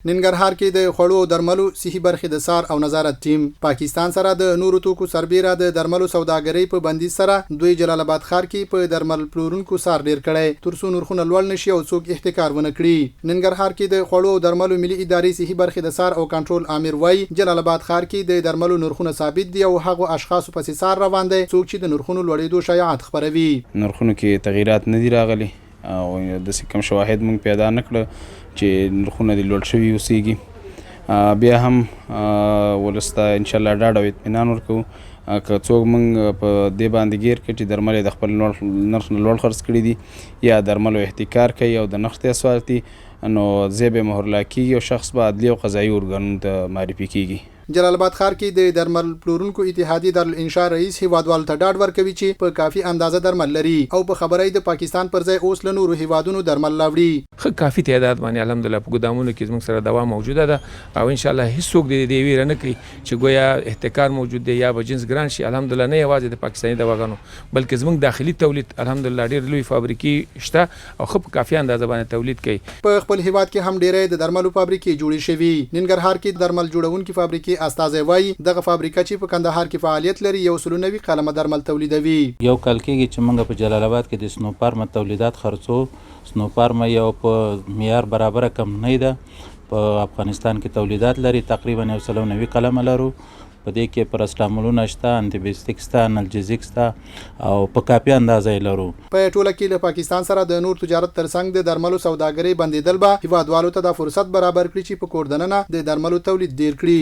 ننګرهار کې د خوړو او درملو صحي برخې د سار او نظارت ټیم پاکستان سره د نورو توکو سربېره د درملو سوداګرۍ په بندیز سره دوی جلال آباد ښار کې په درمل پلورونکو سار ډیر کړي ترڅو نرخونه لوړ نشي او څوک احتکار ونه کړي. ننګرهار کې د خوړو او درملو ملي ادارې صحي برخې د سار او کنټرول امیر وای جلال آباد ښار کې د درملو نرخونه ثابت دي او هغه اشخاص په سار روان دي څوک چې د نرخونو لوړېدو شایعات خبروي. نرخونو کې تغیرات نه دي راغلي او د کم شواهد مونږ پیدا نکړه چې نرخونه د لوړ شوي اوسېږي. بیا هم ولسته ان شاء الله ډاډ او اطمینان ورکو که څوک مونږ په دې باندې ګیر کړي چې درمل د خپل نرخ نه لوړ خرڅ کړي دي یا درملو احتکار کوي او د نرخ ته سوالتي نو ځای به مهر لاکېږي او شخص به عدلي او قضایي ارګانونو ته معرفي کېږي. جلال آباد ښار کې د درمل پلورونکو اتحادیې دارالانشا رئیس هیوادوالو ته ډاډ ورکوي چې په کافي اندازه درمل لري او په خبرې د پاکستان پر ځای اوس له نورو هیوادونو درمل راوړي. خو کافي تعداد باندې الحمدلله په ګودامونو کې زموږ سره دوا موجوده ده او ان شاء الله هیڅوک دې ویره نه کوي چې ګویا احتکار موجود دی یا به جنس ګران شي. الحمدلله نه یوازې د پاکستاني دواګانو بلکې زموږ داخلي تولید الحمدلله ډېر لوی فابریکې شته او خو په کافي اندازه باندې تولید کوي. په خپل هیواد کې هم ډېرې د درملو فابریکې جوړې شوي. ننګرهار کې درمل جوړونکو فابریکې استازي وایي دغه فابریکه چې په کندهار کې فعالیت لري یو سلونوي قلمه درمل تولیدوي. یو کال کېږي چې موږ په جلال آباد کې د سنوفارما تولیدات خرڅو. سنوفارما یو په معیار برابره کمپنۍ ده په افغانستان کې تولیدات لري تقریبا یو سلونوي قلمه لرو. په دې کې پرسټامولونه شته، انټي شته، انالجیزیک شته او په کافي اندازه یې لرو. په ټوله کې له پاکستان سره د نور تجارت ترڅنګ د درملو سوداګرۍ بندیدل به هیوادوالو ته د فرصت برابر کړي چې په کور دننه د درملو تولید ډیر کړي.